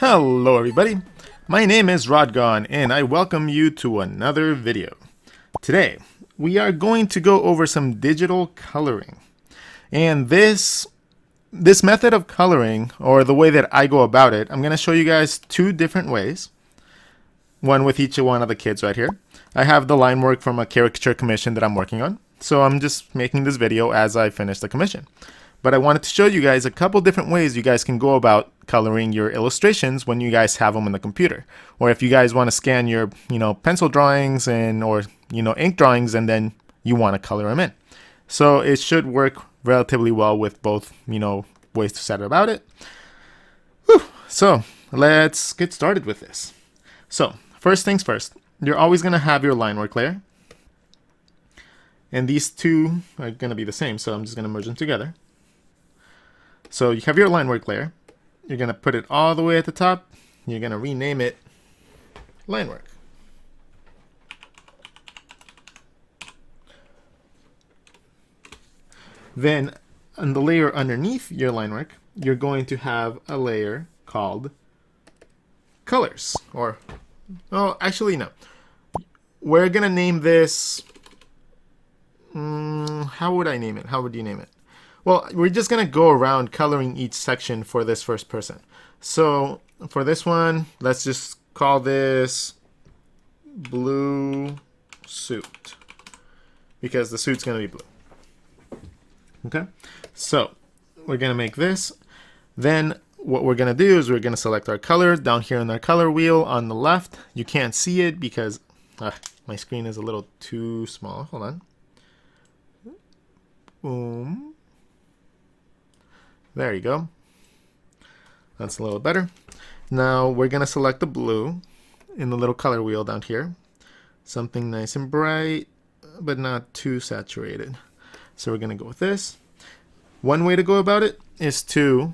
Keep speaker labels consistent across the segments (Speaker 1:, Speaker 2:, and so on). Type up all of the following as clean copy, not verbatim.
Speaker 1: Hello everybody, my name is Rodgon and I welcome you to another video. Today we are going to go over some digital coloring, and this method of coloring, or the way that I go about it, I'm going to show you guys two different ways, one with each one of the kids right here. I have the line work from a caricature commission that I'm working on, so I'm just making this video as I finish the commission. But I wanted to show you guys a couple different ways you guys can go about coloring your illustrations when you guys have them in the computer. Or if you guys want to scan your, pencil drawings or ink drawings, and then you want to color them in. So it should work relatively well with both, ways to set about it. Whew. So let's get started with this. So first things first, you're always going to have your line work layer. And these two are going to be the same, so I'm just going to merge them together. So you have your line work layer. You're going to put it all the way at the top. You're going to rename it line work. Then on the layer underneath your line work, you're going to have a layer called colors. Actually no. We're going to name this, how would I name it? How would you name it? Well, we're just going to go around coloring each section for this first person. So for this one, let's just call this blue suit, because the suit's going to be blue. Okay, so we're going to make this. Then what we're going to do is we're going to select our color down here in our color wheel on the left. You can't see it because my screen is a little too small. Hold on. Boom. There you go. That's a little better. Now we're going to select the blue in the little color wheel down here. Something nice and bright, but not too saturated. So we're going to go with this. One way to go about it is to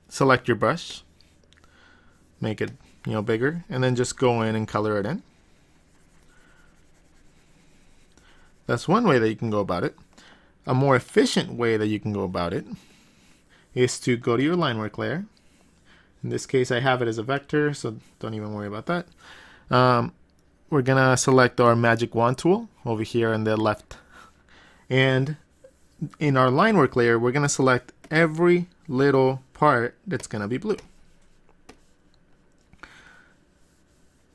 Speaker 1: select your brush, make it bigger, and then just go in and color it in. That's one way that you can go about it. A more efficient way that you can go about it is to go to your line work layer. In this case, I have it as a vector, so don't even worry about that. We're going to select our magic wand tool over here on the left. And in our line work layer, we're going to select every little part that's going to be blue.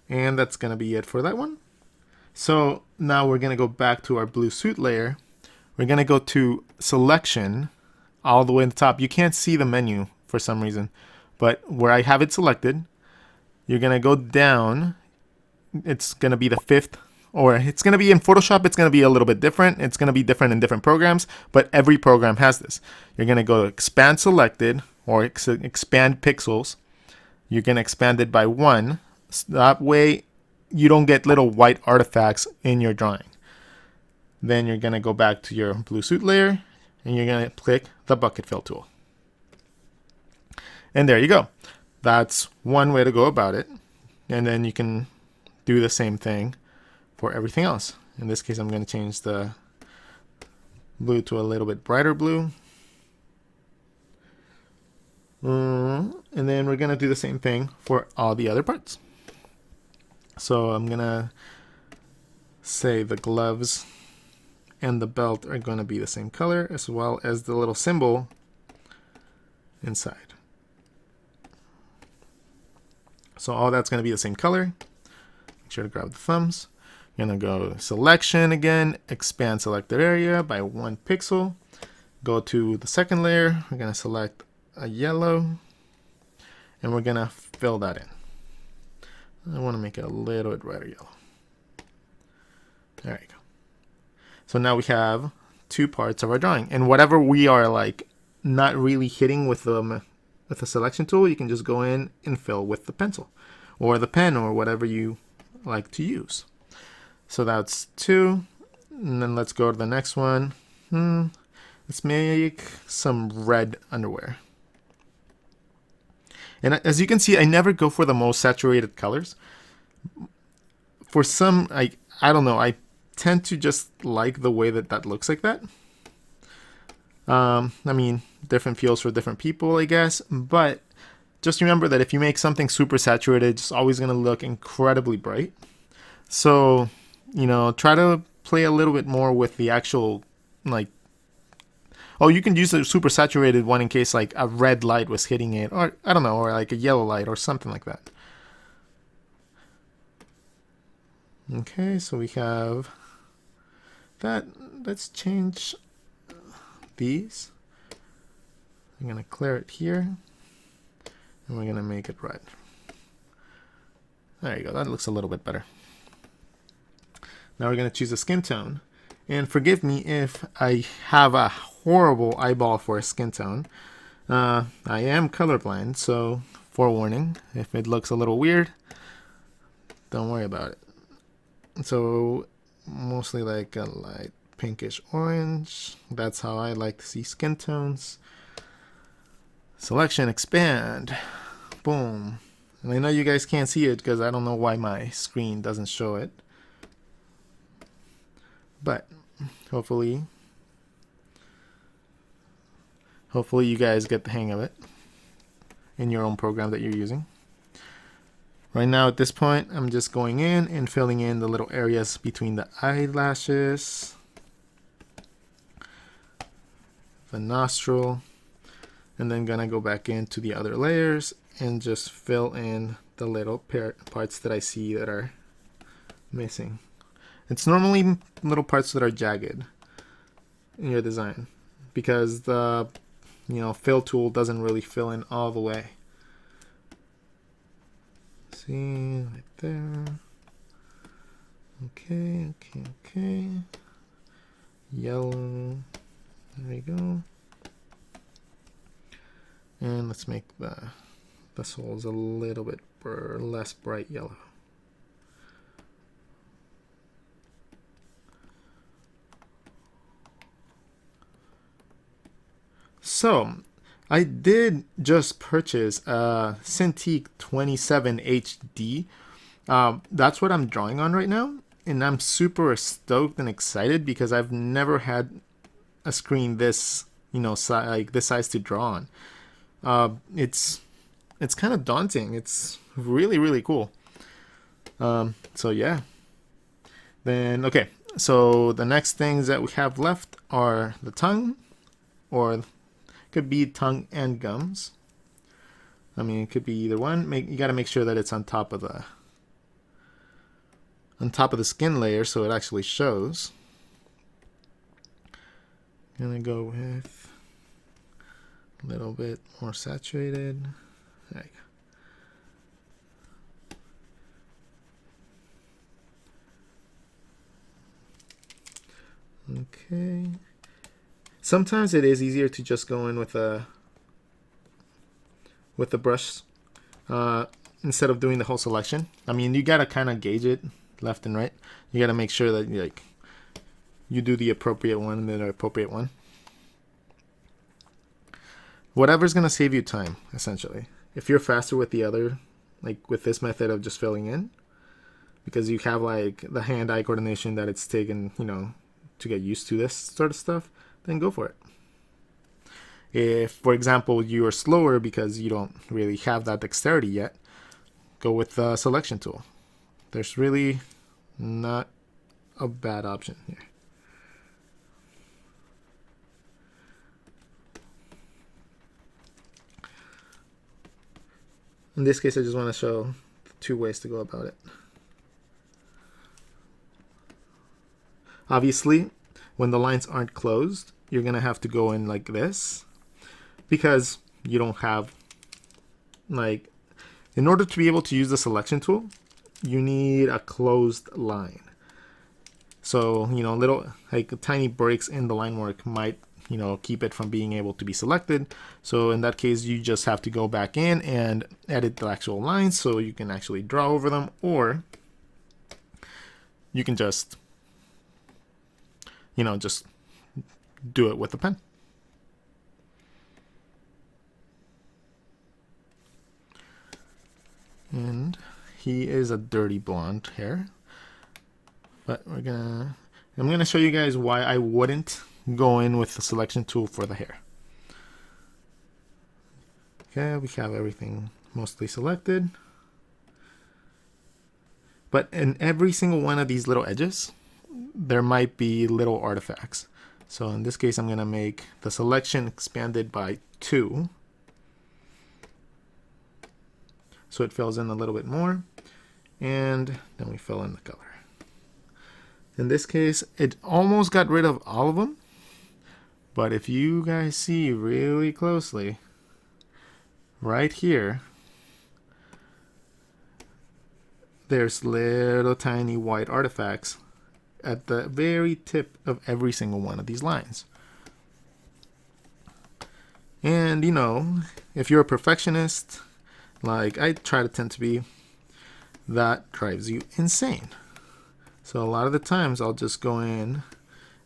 Speaker 1: And that's going to be it for that one. So now we're going to go back to our blue suit layer. We're going to go to selection all the way at the top. You can't see the menu for some reason, but where I have it selected, you're going to go down. It's going to be the fifth, or it's going to be in Photoshop. It's going to be a little bit different. It's going to be different in different programs, but every program has this. You're going to go to expand selected, or expand pixels. You're going to expand it by 1. That way you don't get little white artifacts in your drawing. Then you're going to go back to your blue suit layer and you're going to click the bucket fill tool. And there you go. That's one way to go about it. And then you can do the same thing for everything else. In this case, I'm going to change the blue to a little bit brighter blue. And then we're going to do the same thing for all the other parts. So I'm going to say the gloves and the belt are going to be the same color, as well as the little symbol inside. So all that's going to be the same color. Make sure to grab the thumbs. I'm going to go selection again, expand selected area by 1 pixel. Go to the second layer. We're going to select a yellow, and we're going to fill that in. I want to make it a little bit redder yellow. There you go. So now we have 2 parts of our drawing, and whatever we are not really hitting with the selection tool, you can just go in and fill with the pencil or the pen or whatever you like to use. So that's 2, and then let's go to the next one. Let's make some red underwear. And as you can see, I never go for the most saturated colors. For some, I don't know, I tend to just like the way that looks like that. I mean, different feels for different people, I guess, but just remember that if you make something super saturated, it's always going to look incredibly bright. So, try to play a little bit more with the actual, like, oh, you can use a super saturated one in case like a red light was hitting it, or I don't know, or like a yellow light or something like that. Okay, so we have that. Let's change these. I'm gonna clear it here, and we're gonna make it red. There you go, that looks a little bit better. Now we're gonna choose a skin tone. And forgive me if I have a horrible eyeball for a skin tone. I am colorblind, so forewarning, if it looks a little weird, don't worry about it. So mostly like a light pinkish orange. That's how I like to see skin tones. Selection, expand, boom. And I know you guys can't see it because I don't know why my screen doesn't show it. But hopefully you guys get the hang of it in your own program that you're using. Right now at this point, I'm just going in and filling in the little areas between the eyelashes, the nostril, and then gonna go back into the other layers and just fill in the little parts that I see that are missing. It's normally little parts that are jagged in your design because the fill tool doesn't really fill in all the way. See, right there. Okay. Yellow. There we go. And let's make the soles a little bit less bright yellow. So, I did just purchase a Cintiq 27 HD. That's what I'm drawing on right now, and I'm super stoked and excited because I've never had a screen this, like this size to draw on. It's kind of daunting. It's really, really cool. So yeah. Then okay. So the next things that we have left are the tongue, or could be tongue and gums. I mean, it could be either one. You got to make sure that it's on top of the skin layer so it actually shows. Gonna go with a little bit more saturated. There you go. Okay. Sometimes it is easier to just go in with the brush instead of doing the whole selection. I mean, you gotta kind of gauge it left and right. You gotta make sure that you do the appropriate one and then the appropriate one. Whatever's gonna save you time, essentially. If you're faster with the other, like with this method of just filling in, because you have like the hand-eye coordination that it's taken, to get used to this sort of stuff, then go for it. If, for example, you are slower because you don't really have that dexterity yet, go with the selection tool. There's really not a bad option here. In this case, I just want to show 2 ways to go about it. Obviously, when the lines aren't closed, you're going to have to go in like this because you don't have, like, in order to be able to use the selection tool, you need a closed line. So, little, like, tiny breaks in the line work might, keep it from being able to be selected. So in that case, you just have to go back in and edit the actual lines so you can actually draw over them, or you can just, just do it with a pen. And he is a dirty blonde hair, but I'm gonna show you guys why I wouldn't go in with the selection tool for the hair. Okay, we have everything mostly selected. But in every single one of these little edges, there might be little artifacts. So in this case, I'm going to make the selection expanded by 2. So it fills in a little bit more. And then we fill in the color. In this case, it almost got rid of all of them. But if you guys see really closely, right here, there's little tiny white artifacts at the very tip of every single one of these lines. And you know, if you're a perfectionist, like I try to tend to be, that drives you insane. So a lot of the times I'll just go in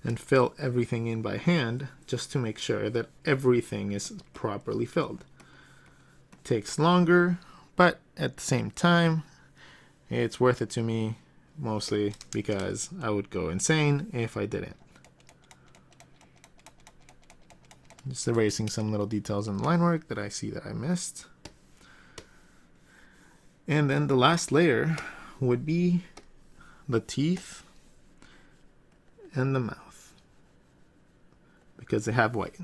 Speaker 1: and fill everything in by hand just to make sure that everything is properly filled. It takes longer, but at the same time, it's worth it to me, mostly because I would go insane if I didn't. Just erasing some little details in the line work that I see that I missed. And then the last layer would be the teeth and the mouth, because they have white.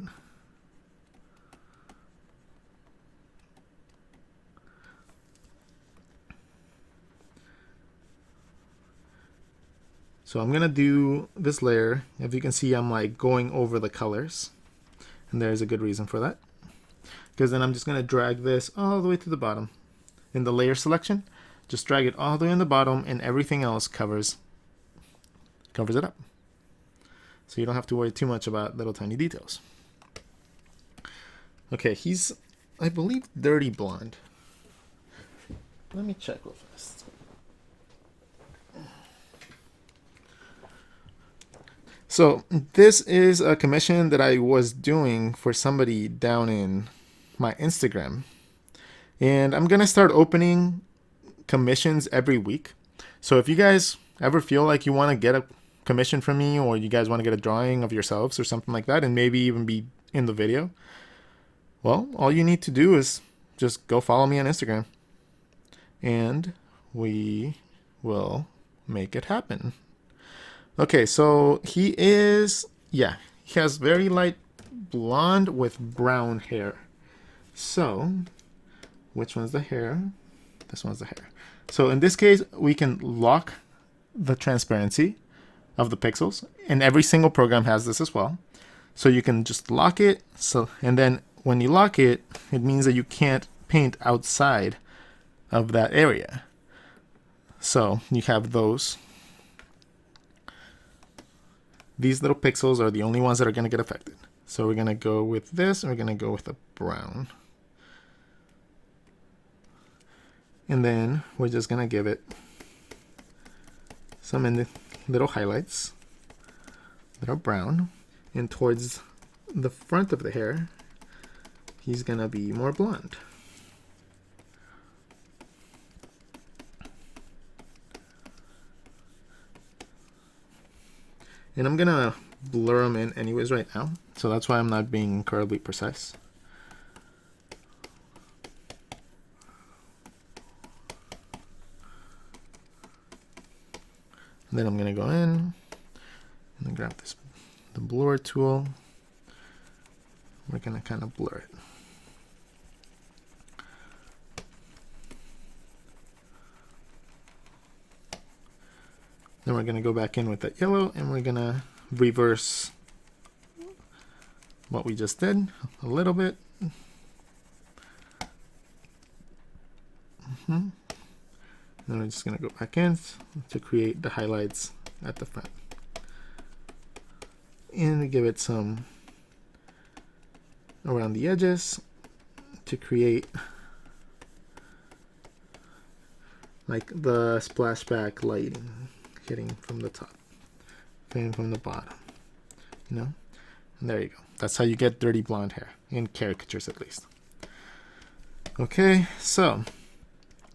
Speaker 1: So I'm gonna do this layer. If you can see, I'm like going over the colors, and there's a good reason for that, because then I'm just gonna drag this all the way to the bottom. In the layer selection, just drag it all the way in the bottom, and everything else covers it up. So you don't have to worry too much about little tiny details. Okay, he's, I believe, dirty blonde. Let me check real fast. So this is a commission that I was doing for somebody down in my Instagram. And I'm going to start opening commissions every week. So if you guys ever feel like you want to get a commission from me, or you guys want to get a drawing of yourselves or something like that, and maybe even be in the video, well, all you need to do is just go follow me on Instagram, and we will make it happen. Okay, so he has very light blonde with brown hair. So which one's the hair? This one's the hair. So in this case, we can lock the transparency of the pixels, and every single program has this as well. So you can just lock it. So, and then when you lock it, it means that you can't paint outside of that area. So you have those. These little pixels are the only ones that are going to get affected. So we're going to go with this, and we're going to go with a brown. And then we're just going to give it some little highlights that are brown. And towards the front of the hair, he's going to be more blonde. And I'm going to blur them in anyways right now. So that's why I'm not being incredibly precise. And then I'm going to go in and then grab the blur tool. We're going to kind of blur it. Then we're going to go back in with that yellow, and we're going to reverse what we just did a little bit. Then we're just going to go back in to create the highlights at the front. And give it some around the edges to create like the splashback lighting hitting from the top, hitting from the bottom, you know? And there you go. That's how you get dirty blonde hair, in caricatures at least. Okay, so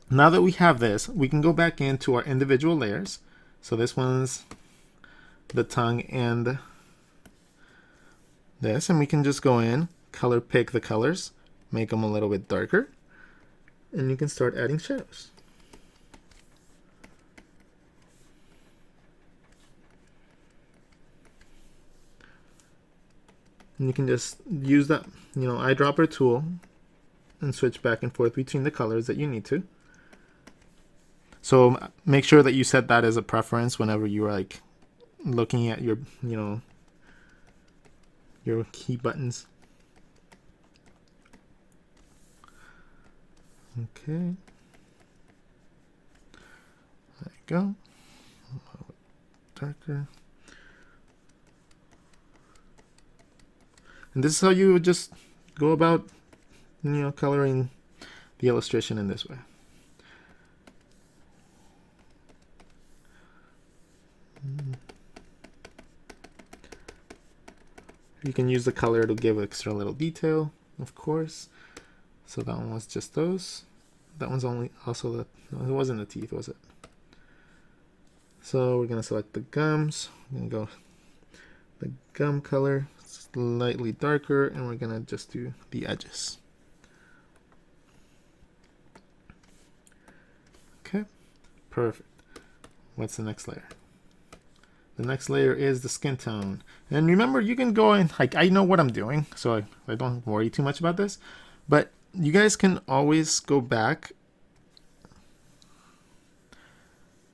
Speaker 1: now that we have this, we can go back into our individual layers. So this one's the tongue and this, and we can just go in, color pick the colors, make them a little bit darker, and you can start adding shadows. And you can just use that, eyedropper tool and switch back and forth between the colors that you need to. So make sure that you set that as a preference whenever you're like looking at your, your key buttons. Okay. There you go. Darker. And this is how you would just go about, coloring the illustration in this way. You can use the color to give extra little detail, of course. So that one was just those. That one's only also the, no, it wasn't the teeth, was it? So we're gonna select the gums. We're gonna go the gum color, slightly darker, and we're gonna just do the edges. Okay, perfect. What's the next layer? The next layer is the skin tone. And remember, you can go in, like, I know what I'm doing, so I don't worry too much about this. But you guys can always go back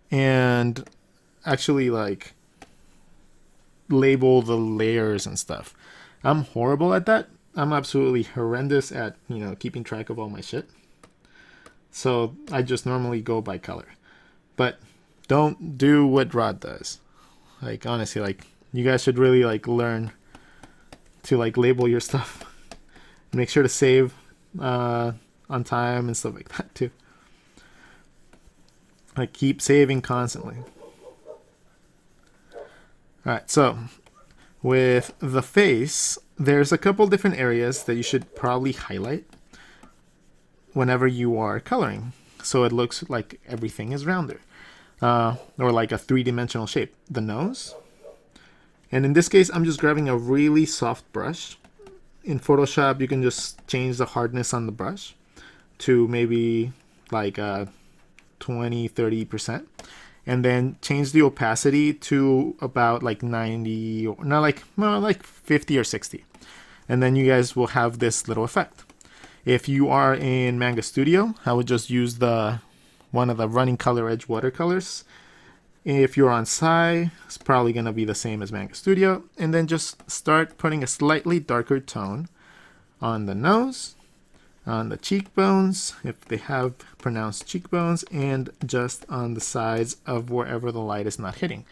Speaker 1: and actually, like, label the layers and stuff. I'm horrible at that. I'm absolutely horrendous at, keeping track of all my shit. So I just normally go by color. But don't do what Rod does. Like, honestly, like, you guys should really, like, learn to, like, label your stuff. Make sure to save on time and stuff like that, too. Like, keep saving constantly. Alright, so, with the face, there's a couple different areas that you should probably highlight whenever you are coloring. So it looks like everything is rounder. Or like a three-dimensional shape. The nose. And in this case, I'm just grabbing a really soft brush. In Photoshop, you can just change the hardness on the brush to maybe like 20-30%. And then change the opacity to about like 90, or not like, well, like 50 or 60. And then you guys will have this little effect. If you are in Manga Studio, I would just use one of the running color edge watercolors. If you're on tsai, it's probably going to be the same as Manga Studio. And then just start putting a slightly darker tone on the nose, on the cheekbones, if they have pronounced cheekbones, and just on the sides of wherever the light is not hitting.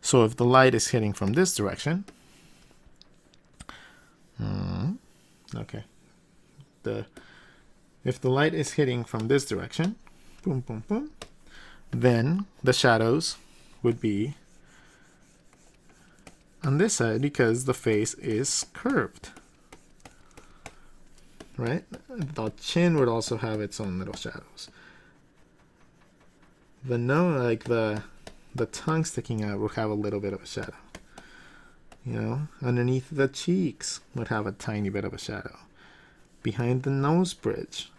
Speaker 1: So if the light is hitting from this direction, okay, if the light is hitting from this direction, boom, boom, boom, then the shadows would be on this side because the face is curved, right? The chin would also have its own little shadows. The nose, like the tongue sticking out, would have a little bit of a shadow. Underneath the cheeks would have a tiny bit of a shadow. Behind the nose bridge.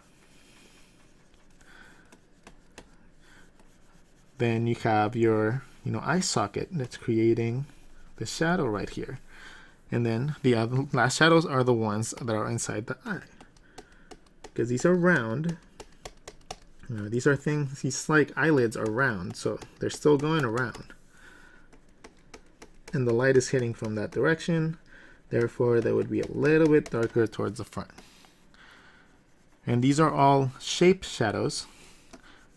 Speaker 1: Then you have your, eye socket that's creating the shadow right here. And then the other last shadows are the ones that are inside the eye. Because these are round. These are things, these like eyelids are round, so they're still going around. And the light is hitting from that direction. Therefore, they would be a little bit darker towards the front. And these are all shape shadows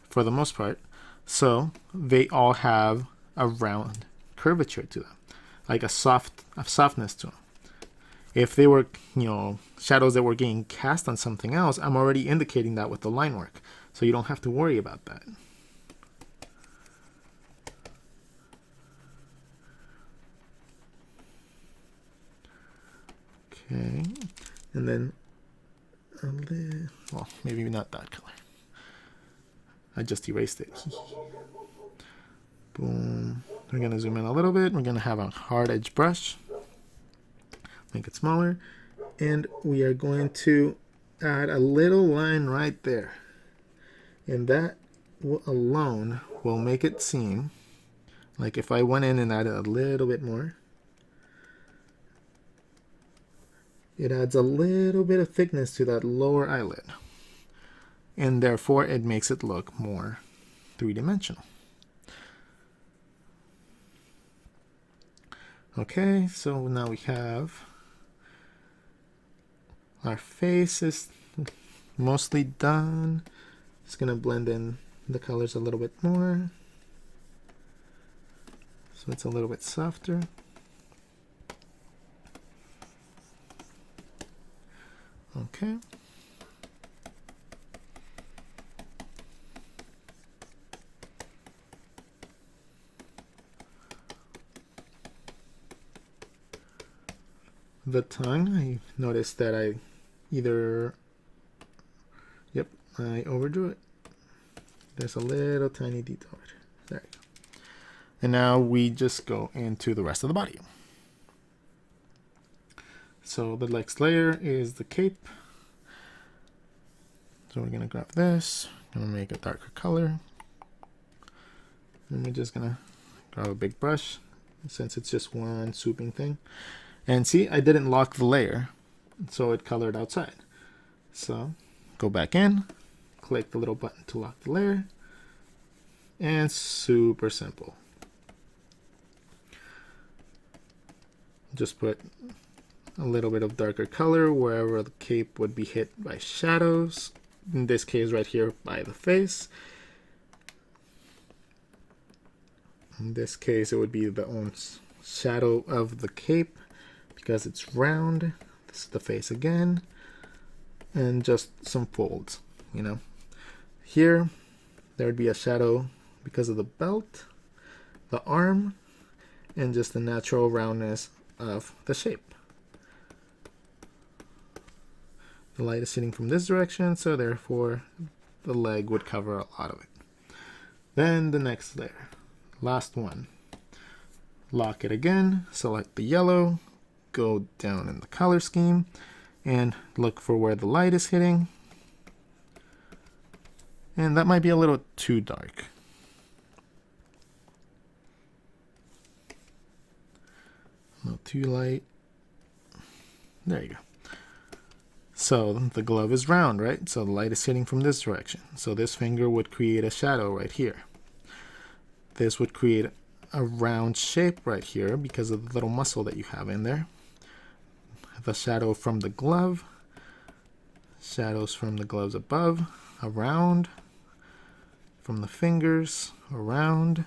Speaker 1: for the most part. So they all have a round curvature to them, like a softness to them. If they were, shadows that were getting cast on something else, I'm already indicating that with the line work. So you don't have to worry about that. Okay, and then well, maybe not that color. I just erased it. Boom. We're going to zoom in a little bit. We're going to have a hard edge brush. Make it smaller. And we are going to add a little line right there. And that alone will make it seem like if I went in and added a little bit more, it adds a little bit of thickness to that lower eyelid. And therefore it makes it look more three-dimensional. Okay, so now we have our face is mostly done. Just gonna blend in the colors a little bit more so it's a little bit softer. Okay. The tongue, I noticed that I I overdrew it. There's a little tiny detail right here. There you go. And now we just go into the rest of the body. So the next layer is the cape. So we're gonna grab this, gonna make a darker color. And we're just gonna grab a big brush since it's just one swooping thing. And see, I didn't lock the layer, so it colored outside. So go back in, click the little button to lock the layer, and super simple. Just put a little bit of darker color wherever the cape would be hit by shadows. In this case right here by the face. In this case it would be the own shadow of the cape because it's round. This is the face again. And just some folds, you know. Here there would be a shadow because of the belt, the arm, and just the natural roundness of the shape. The light is hitting from this direction, so therefore the leg would cover a lot of it. Then the next layer, last one. Lock it again, select the yellow, go down in the color scheme, and look for where the light is hitting. And that might be a little too dark. A little too light. There you go. So the glove is round, right? So the light is hitting from this direction. So this finger would create a shadow right here. This would create a round shape right here because of the little muscle that you have in there. The shadow from the glove, shadows from the gloves above, around, from the fingers, around,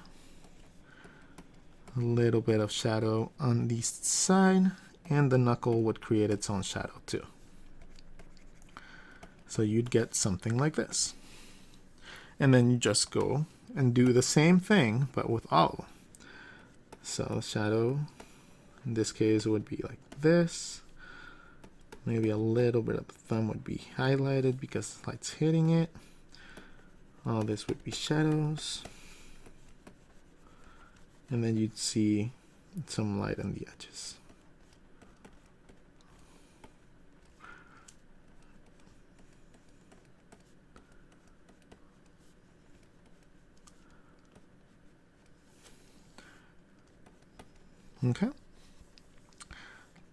Speaker 1: a little bit of shadow on the side, and the knuckle would create its own shadow too. So you'd get something like this. And then you just go and do the same thing, but with all of them. So shadow, in this case, it would be like this. Maybe a little bit of the thumb would be highlighted because light's hitting it. All this would be shadows. And then you'd see some light on the edges. Okay.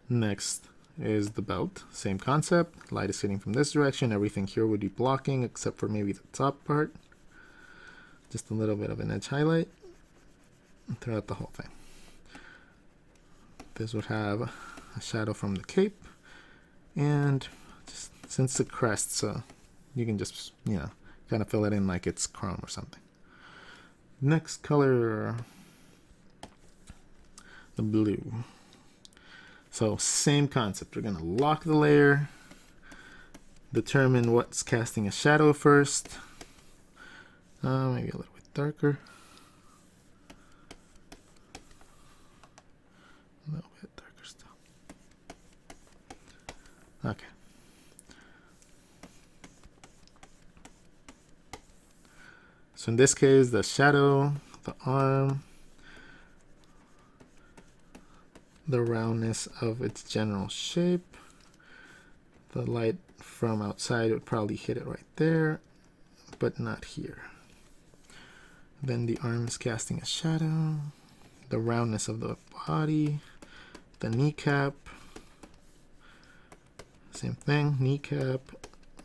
Speaker 1: Next is the belt. Same concept. Light is hitting from this direction. Everything here would be blocking except for maybe the top part. Just a little bit of an edge highlight throughout the whole thing. This would have a shadow from the cape. And just since the crest, so you can just, you know, kind of fill it in like it's chrome or something. Next color, the blue. So same concept. We're going to lock the layer, determine what's casting a shadow first. Maybe a little bit darker. A little bit darker still. Okay. So in this case, the shadow, the arm, the roundness of its general shape, the light from outside, it would probably hit it right there, but not here. Then the arm is casting a shadow, the roundness of the body, the kneecap, same thing, kneecap,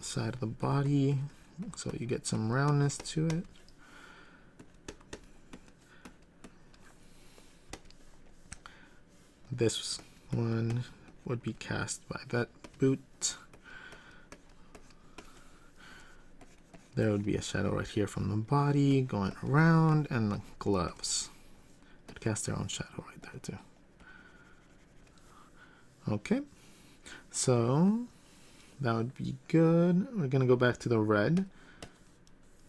Speaker 1: side of the body, so you get some roundness to it. This one would be cast by that boot. There would be a shadow right here from the body going around, and the gloves would cast their own shadow right there too. Okay, so that would be good. We're gonna go back to the red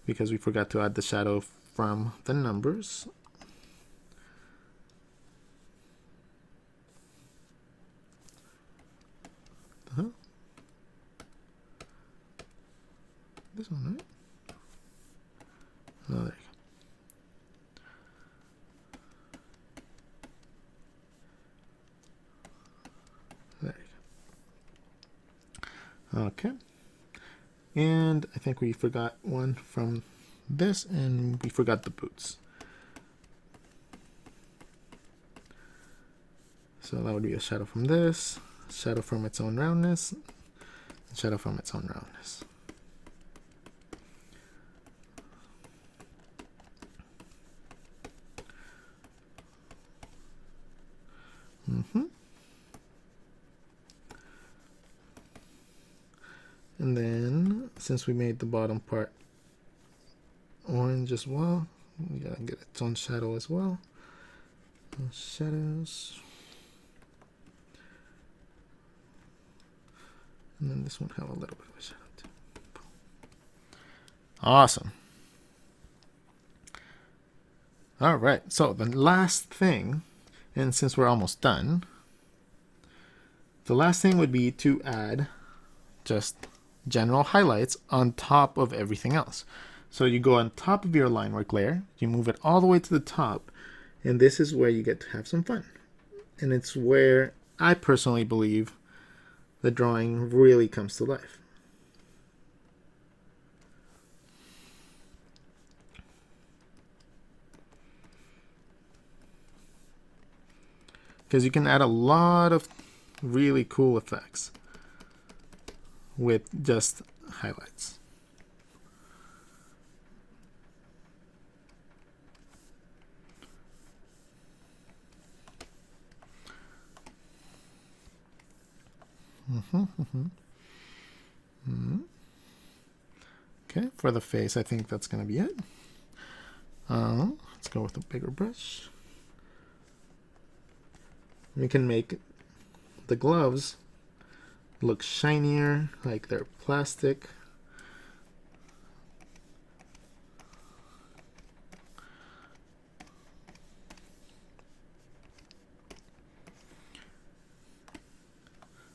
Speaker 1: because we forgot to add the shadow from the numbers. This one, right? Oh, there you go. There you go. Okay. And I think we forgot one from this, and we forgot the boots. So that would be a shadow from this, shadow from its own roundness, and shadow from its own roundness. And then, since we made the bottom part orange as well, we gotta get its own shadow as well. Shadows. And then this one have a little bit of a shadow too. Awesome. All right, so the last thing, and since we're almost done, the last thing would be to add just general highlights on top of everything else. So you go on top of your line work layer, you move it all the way to the top, and this is where you get to have some fun. And it's where I personally believe the drawing really comes to life. Because you can add a lot of really cool effects with just highlights. Okay, for the face, I think that's going to be it. Let's go with a bigger brush. We can make the gloves look shinier, like they're plastic.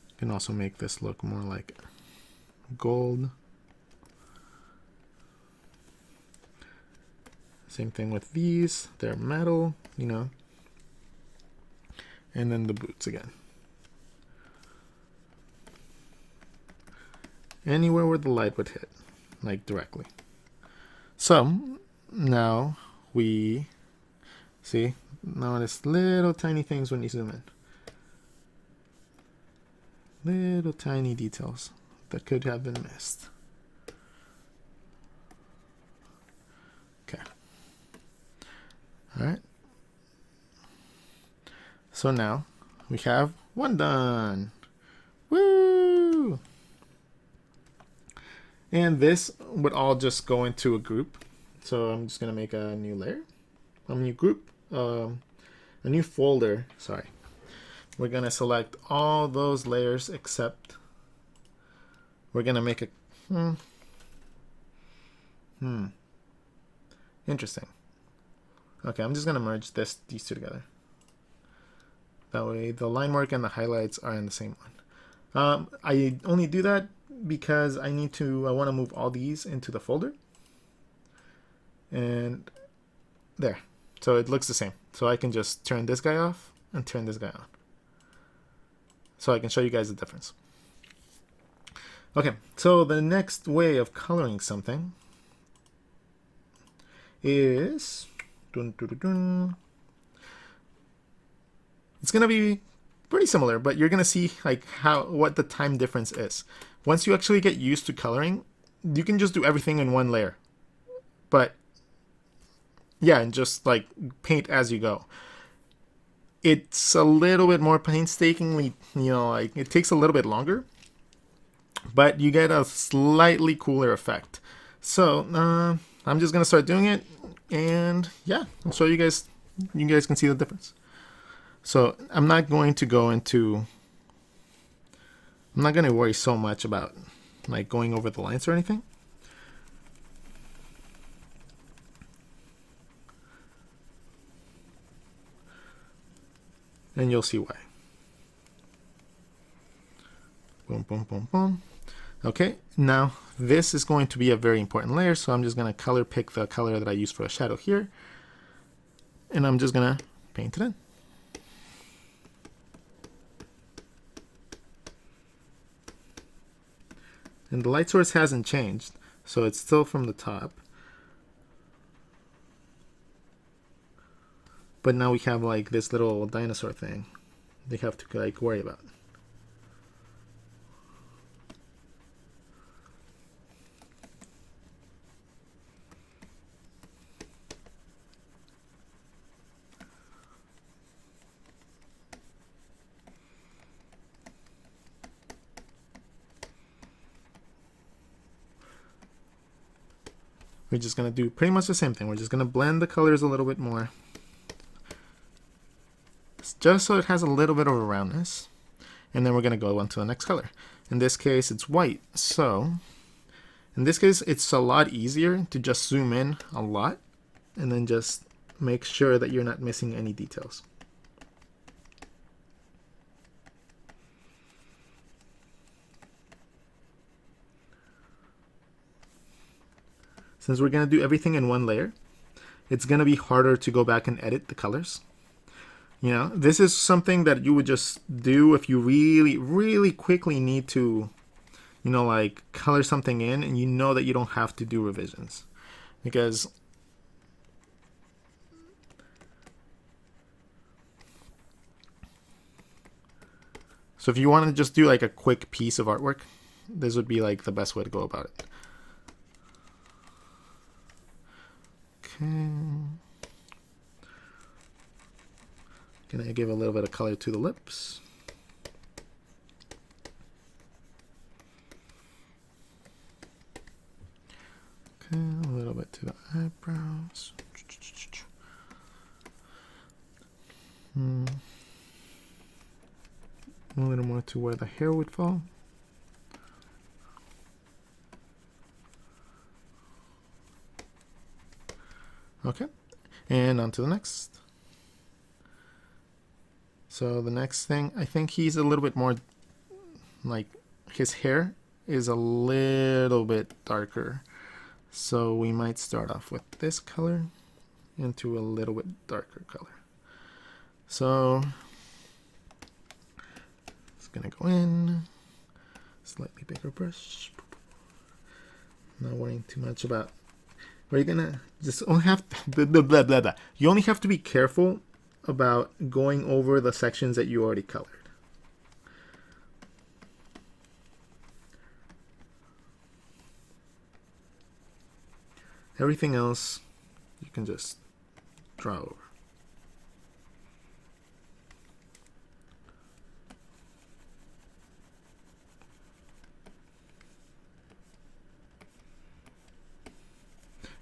Speaker 1: You can also make this look more like gold. Same thing with these, they're metal, you know. And then the boots again. Anywhere where the light would hit, like directly. So now we see, notice little tiny things when you zoom in. Little tiny details that could have been missed. Okay. All right. So now we have one done. Woo! And this would all just go into a group. So I'm just going to make a new layer, a new group, a new folder. Sorry. We're going to select all those layers except we're going to make a interesting. Okay, I'm just going to merge these two together. That way the line work and the highlights are in the same one. I only do that because I want to move all these into the folder. And there. So it looks the same. So I can just turn this guy off and turn this guy on. So I can show you guys the difference. Okay, so the next way of coloring something is it's gonna be pretty similar, but you're gonna see like what the time difference is. Once you actually get used to coloring, you can just do everything in one layer. But yeah, and just like paint as you go. It's a little bit more painstakingly, like it takes a little bit longer, but you get a slightly cooler effect. So I'm just gonna start doing it, and yeah, I'll show you guys. You guys can see the difference. So I'm not going to go into. I'm not going to worry so much about like going over the lines or anything. And you'll see why. Boom, boom, boom, boom. Okay, now this is going to be a very important layer, so I'm just going to color pick the color that I use for a shadow here. And I'm just going to paint it in. And the light source hasn't changed, so it's still from the top. But now we have like this little dinosaur thing they have to like worry about. We're just going to do pretty much the same thing. We're just going to blend the colors a little bit more, just so it has a little bit of a roundness. And then we're going to go on to the next color. In this case, it's white. So in this case, it's a lot easier to just zoom in a lot and then just make sure that you're not missing any details. Since we're going to do everything in one layer, it's going to be harder to go back and edit the colors. This is something that you would just do if you really, really quickly need to, like color something in, and you know that you don't have to do revisions. Because so if you want to just do like a quick piece of artwork, this would be like the best way to go about it. Okay. Gonna give a little bit of color to the lips. Okay, a little bit to the eyebrows. A little more to where the hair would fall. Okay, and on to the next. So the next thing, I think he's a little bit more, like his hair is a little bit darker. So we might start off with this color into a little bit darker color. So it's gonna go in, slightly bigger brush. Not worrying too much about. We're gonna just only have to, blah, blah, blah, blah. You only have to be careful about going over the sections that you already colored. Everything else you can just draw over.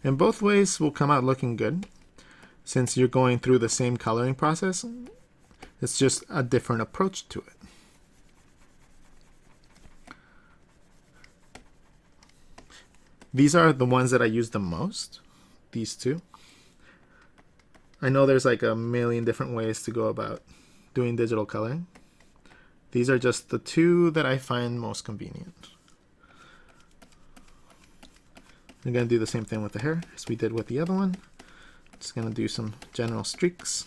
Speaker 1: And both ways will come out looking good. Since you're going through the same coloring process, it's just a different approach to it. These are the ones that I use the most, these two. I know there's like a million different ways to go about doing digital coloring. These are just the two that I find most convenient. I'm going to do the same thing with the hair as we did with the other one. Just going to do some general streaks.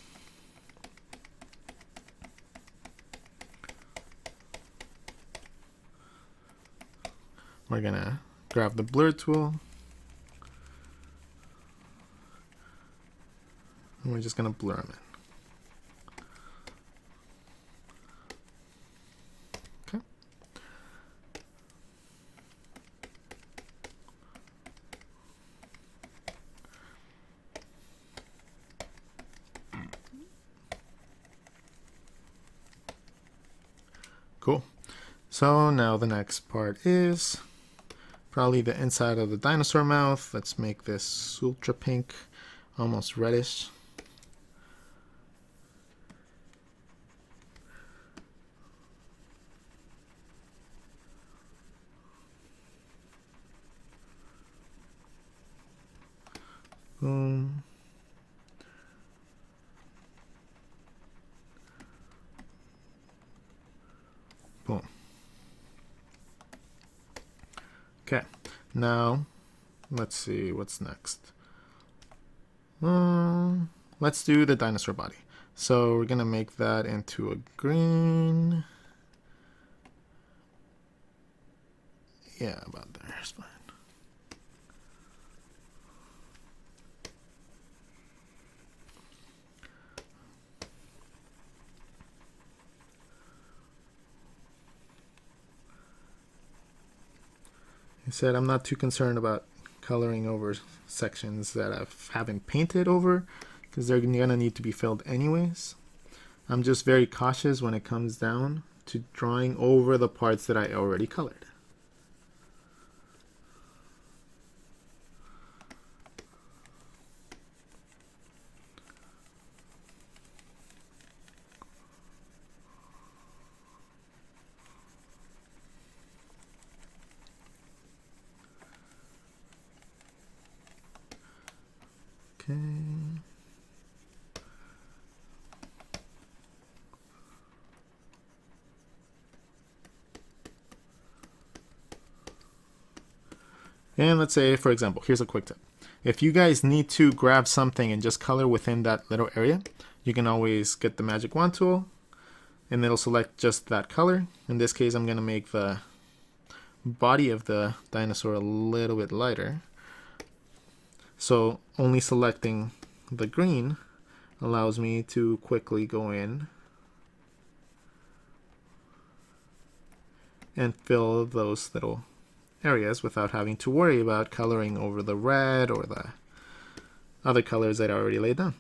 Speaker 1: we're gonna grab the blur tool, and we're just gonna blur them in. Cool. So now the next part is probably the inside of the dinosaur mouth. Let's make this ultra pink, almost reddish. Boom. Boom. Okay, now let's see what's next. Let's do the dinosaur body. So we're gonna make that into a green. Yeah, about there is fine. I said I'm not too concerned about coloring over sections that I haven't painted over, because they're gonna need to be filled anyways. I'm just very cautious when it comes down to drawing over the parts that I already colored. Okay. And let's say, for example, here's a quick tip. If you guys need to grab something and just color within that little area, you can always get the magic wand tool and it'll select just that color. In this case, I'm going to make the body of the dinosaur a little bit lighter. So only selecting the green allows me to quickly go in and fill those little areas without having to worry about coloring over the red or the other colors that I already laid down.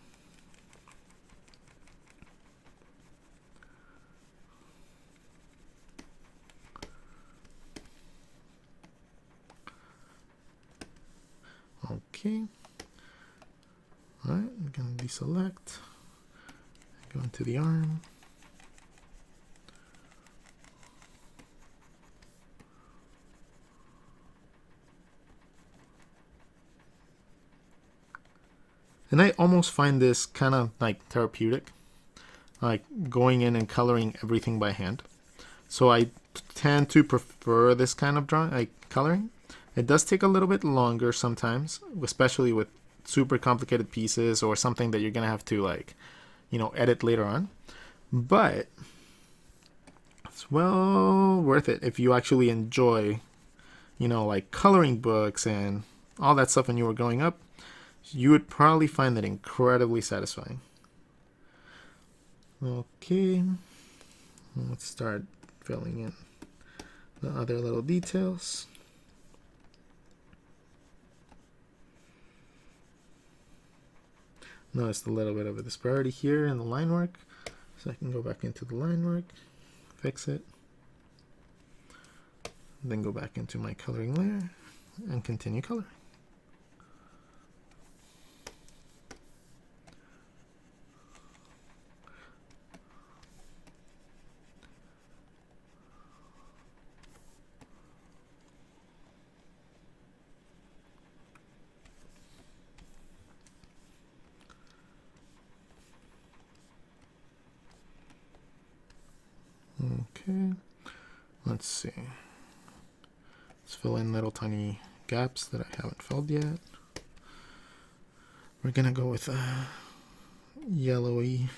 Speaker 1: Okay. All right, I'm going to deselect, go into the arm. And I almost find this kind of like therapeutic, like going in and coloring everything by hand. So I tend to prefer this kind of drawing, like coloring. It does take a little bit longer sometimes, especially with super complicated pieces or something that you're gonna have to, like, you know, edit later on. But it's well worth it if you actually enjoy, you know, like coloring books and all that stuff when you were growing up. You would probably find that incredibly satisfying. Okay, let's start filling in the other little details. Notice a little bit of a disparity here in the line work, so I can go back into the line work, fix it, then go back into my coloring layer and continue coloring. Okay, let's see. Let's fill in little tiny gaps that I haven't filled yet. We're gonna go with a yellowy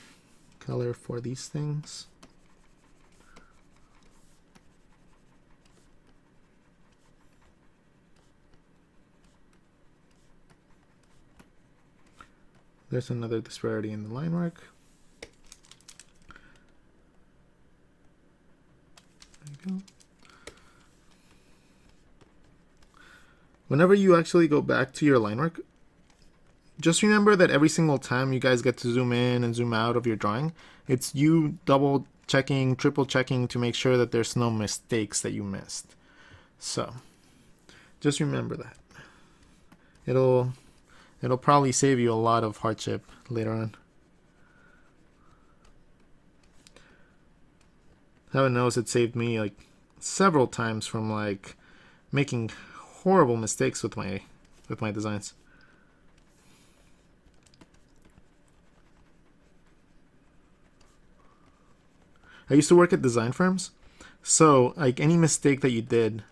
Speaker 1: color for these things. There's another disparity in the line work. There you go. Whenever you actually go back to your line work, just remember that every single time you guys get to zoom in and zoom out of your drawing, it's you double checking, triple checking to make sure that there's no mistakes that you missed. So just remember that. It'll probably save you a lot of hardship later on. Heaven knows it saved me like several times from like making horrible mistakes with my designs. I used to work at design firms, so like any mistake that you did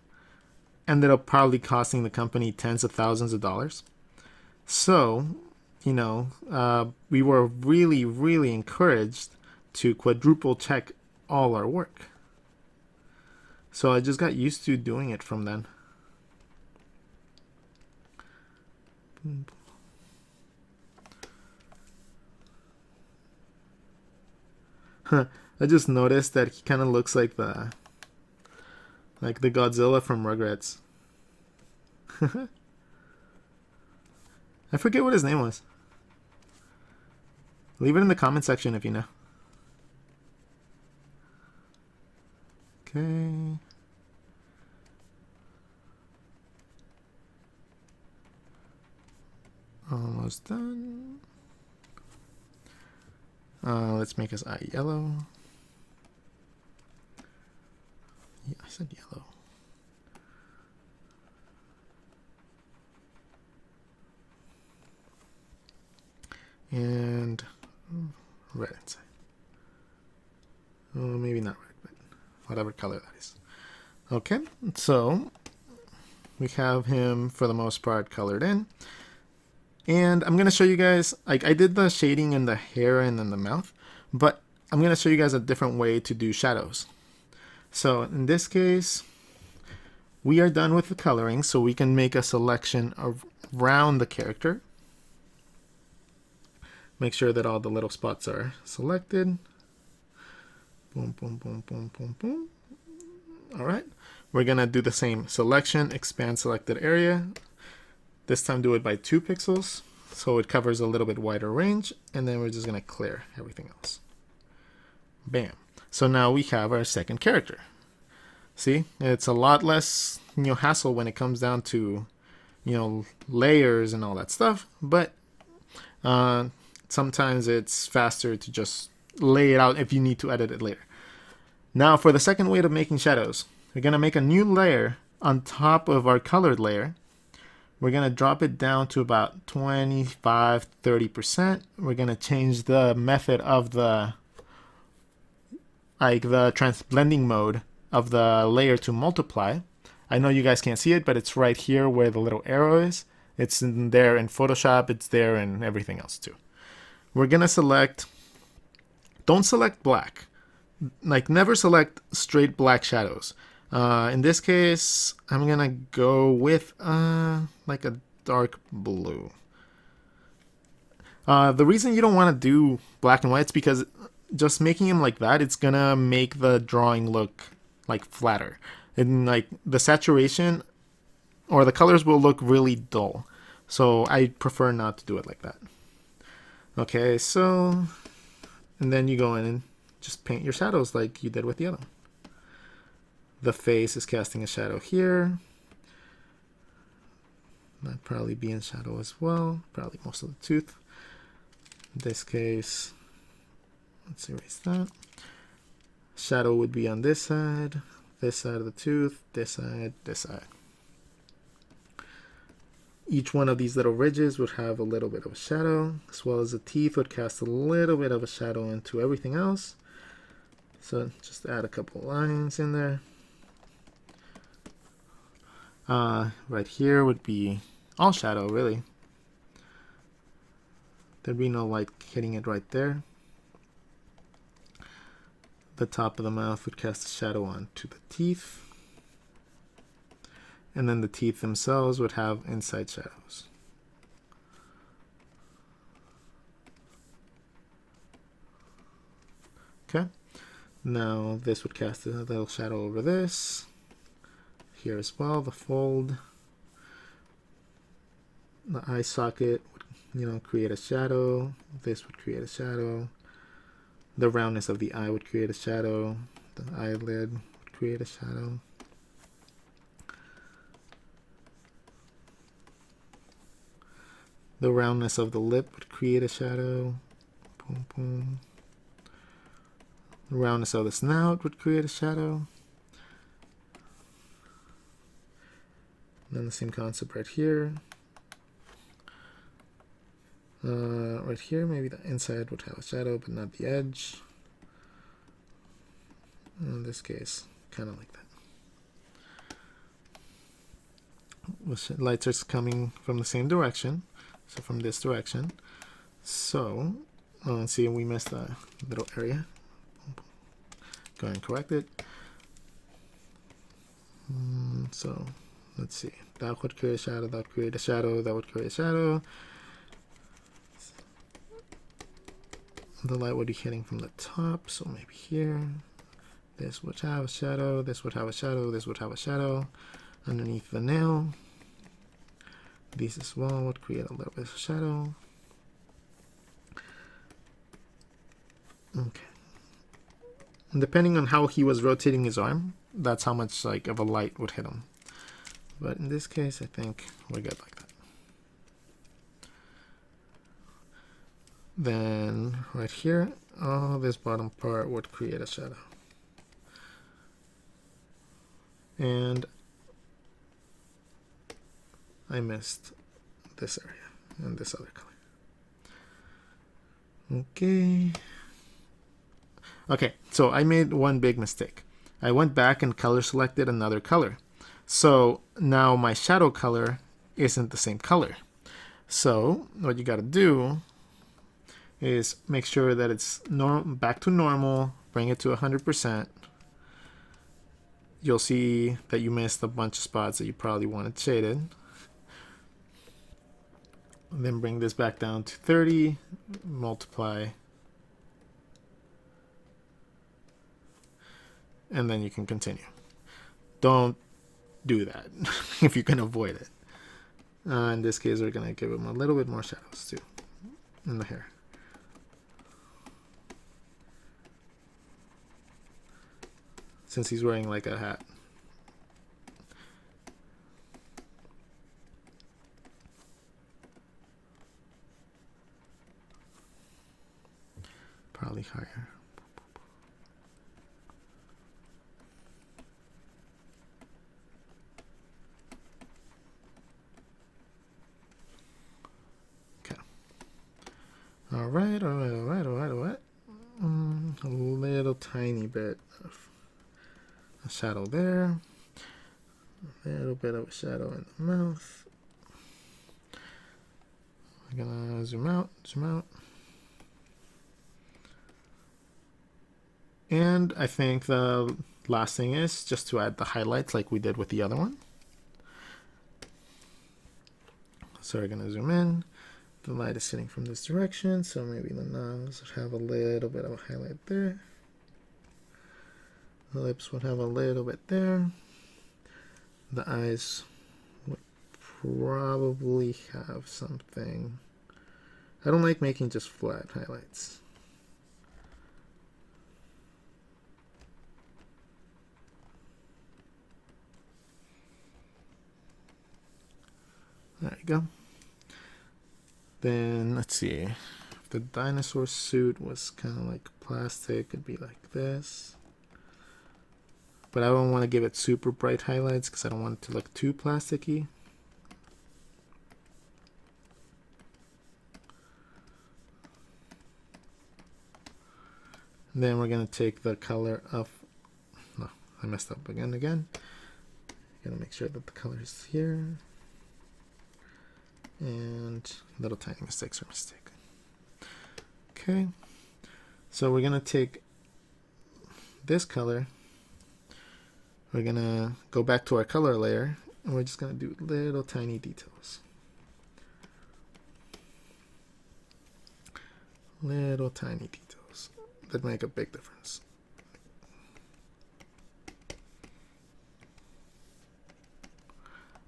Speaker 1: ended up probably costing the company tens of thousands of dollars. So, you know, we were really, really encouraged to quadruple check all our work. So I just got used to doing it from then. I just noticed that he kind of looks like the Godzilla from Rugrats. I forget what his name was. Leave it in the comment section if you know. Okay. Almost done. Let's make his eye yellow. Yeah, I said yellow. And red inside. Oh, maybe not red, but whatever color that is. Okay, so we have him for the most part colored in. And I'm going to show you guys, like I did the shading in the hair and in the mouth, but I'm going to show you guys a different way to do shadows. So in this case, we are done with the coloring, so we can make a selection around the character. Make sure that all the little spots are selected. Boom, boom, boom, boom, boom, boom. All right, we're going to do the same selection, expand selected area. This time do it by 2 pixels, so it covers a little bit wider range, and then we're just going to clear everything else. Bam. So now we have our second character. See, it's a lot less, hassle when it comes down to, layers and all that stuff, but sometimes it's faster to just lay it out if you need to edit it later. Now for the second way of making shadows, we're going to make a new layer on top of our colored layer. We're going to drop it down to about 25-30%. We're going to change the method of the blending mode of the layer to multiply. I know you guys can't see it, but it's right here where the little arrow is. It's in there in Photoshop. It's there in everything else too. We're going to select, don't select black. Like never select straight black shadows. In this case, I'm going to go with like a dark blue. The reason you don't want to do black and white is because just making them like that, it's going to make the drawing look like flatter. And like the saturation or the colors will look really dull. So I prefer not to do it like that. Okay, so, and then you go in and just paint your shadows like you did with the other one. The face is casting a shadow here. That'd probably be in shadow as well. Probably most of the tooth. In this case, let's erase that. Shadow would be on this side of the tooth, this side, this side. Each one of these little ridges would have a little bit of a shadow, as well as the teeth would cast a little bit of a shadow into everything else. So just add a couple lines in there. Right here would be all shadow, really. There'd be no light hitting it right there. The top of the mouth would cast a shadow onto the teeth. And then the teeth themselves would have inside shadows. Okay. Now this would cast a little shadow over this. Here as well, the fold. The eye socket would, create a shadow. This would create a shadow. The roundness of the eye would create a shadow. The eyelid would create a shadow. The roundness of the lip would create a shadow. Boom, boom. The roundness of the snout would create a shadow. And then the same concept right here. Right here, maybe the inside would have a shadow, but not the edge. In this case, kind of like that. The lights are coming from the same direction, so from this direction. So, see, we missed a little area. Go ahead and correct it. So, let's see. That would create a shadow, that would create a shadow, that would create a shadow. The light would be hitting from the top, so maybe here. This would have a shadow, this would have a shadow, this would have a shadow underneath the nail. These as well would create a little bit of shadow. Okay. And depending on how he was rotating his arm, that's how much of a light would hit him. But in this case, I think we're good like that. Then right here, this bottom part would create a shadow. And I missed this area and this other color. Okay, so I made one big mistake. I went back and color selected another color. So now my shadow color isn't the same color. So what you got to do is make sure that it's back to normal, bring it to 100%. You'll see that you missed a bunch of spots that you probably wanted shaded. And then bring this back down to 30, multiply, and then you can continue. Don't do that if you can avoid it. In this case, we're going to give him a little bit more shadows too in the hair. Since he's wearing like a hat. Probably higher. Okay. All right. A little tiny bit of a shadow there. A little bit of a shadow in the mouth. I'm gonna zoom out. And I think the last thing is just to add the highlights like we did with the other one. So we're gonna zoom in. The light is sitting from this direction, so maybe the nose would have a little bit of a highlight there. The lips would have a little bit there. The eyes would probably have something. I don't like making just flat highlights. There you go. Then let's see. If the dinosaur suit was kind of like plastic, it'd be like this. But I don't want to give it super bright highlights because I don't want it to look too plasticky. And then we're going to take the color of... No, I messed up again. Gotta make sure that the color is here. And little tiny mistakes are mistake. Okay. So we're going to take this color. We're going to go back to our color layer, and we're just going to do little tiny details. Little tiny details. that make a big difference.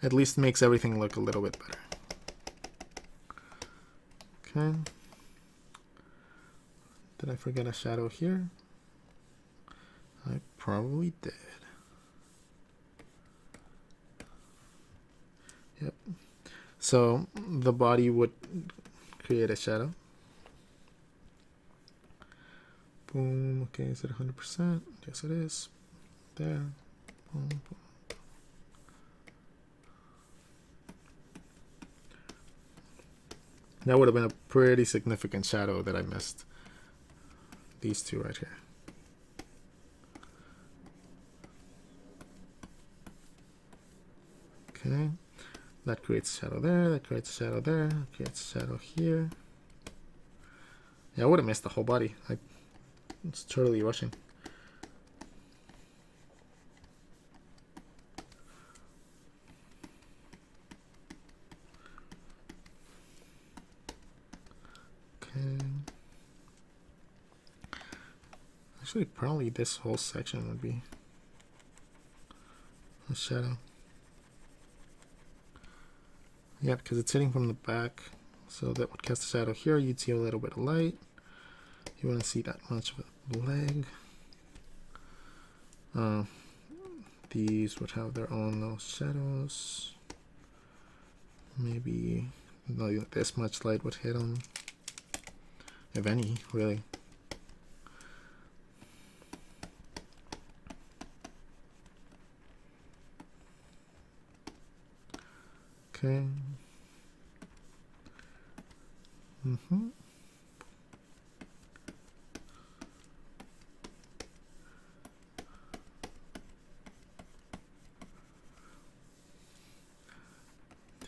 Speaker 1: At least makes everything look a little bit better. Okay. Did I forget a shadow here? I probably did. Yep. So the body would create a shadow. Boom. Okay, is it 100%? Yes, it is. There. Boom, boom. That would have been a pretty significant shadow that I missed. These two right here. Okay. That creates a shadow there. That creates a shadow there. That creates a shadow here. Yeah, I would have missed the whole body. I was totally rushing. Okay. Actually, probably this whole section would be a shadow. Yeah, because it's hitting from the back, so that would cast a shadow here. You'd see a little bit of light. You wouldn't see that much of a leg. These would have their own little shadows. Maybe not this much light would hit them, if any, really. Okay. And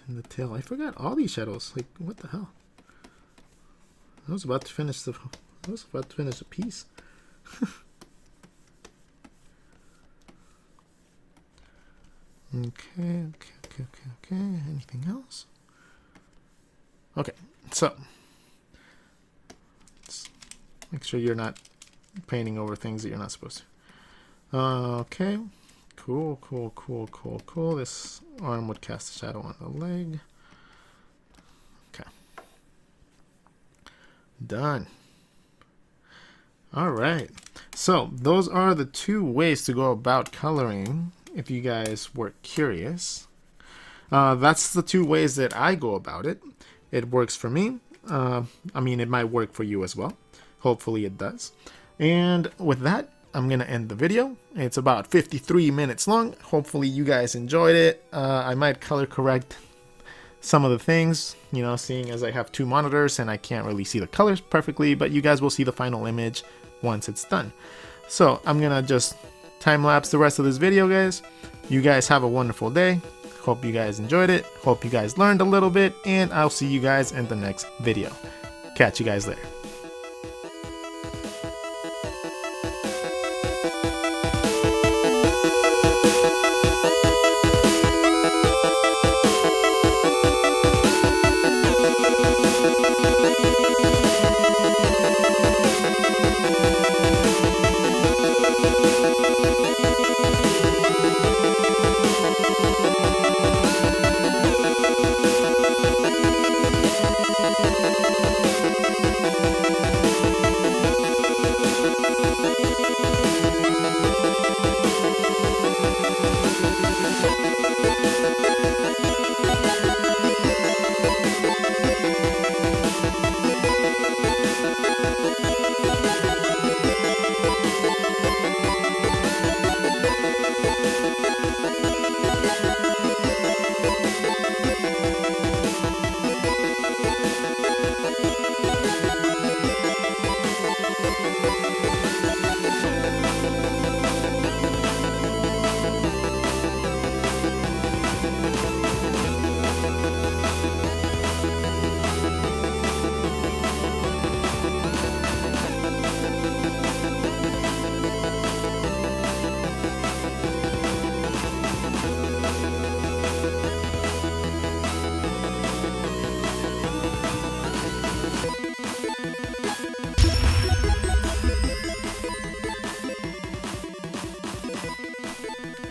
Speaker 1: the tail. I forgot all these shadows. Like, what the hell? I was about to finish the piece. Okay. Anything else? Okay, so let's make sure you're not painting over things that you're not supposed to. Okay, cool. This arm would cast a shadow on the leg. Okay, done. All right, so those are the two ways to go about coloring. If you guys were curious, that's the two ways that I go about it. It works for me. I mean, it might work for you as well. Hopefully it does. And with that, I'm going to end the video. It's about 53 minutes long. Hopefully you guys enjoyed it. I might color correct some of the things, you know, seeing as I have two monitors and I can't really see the colors perfectly, but you guys will see the final image once it's done. So I'm going to just time-lapse the rest of this video, guys. You guys have a wonderful day. Hope you guys enjoyed it. Hope you guys learned a little bit, and I'll see you guys in the next video. Catch you guys later.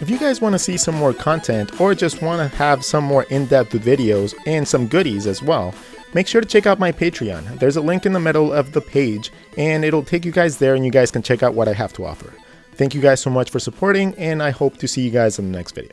Speaker 1: If you guys want to see some more content or just want to have some more in-depth videos and some goodies as well, make sure to check out my Patreon. There's a link in the middle of the page and it'll take you guys there and you guys can check out what I have to offer. Thank you guys so much for supporting, and I hope to see you guys in the next video.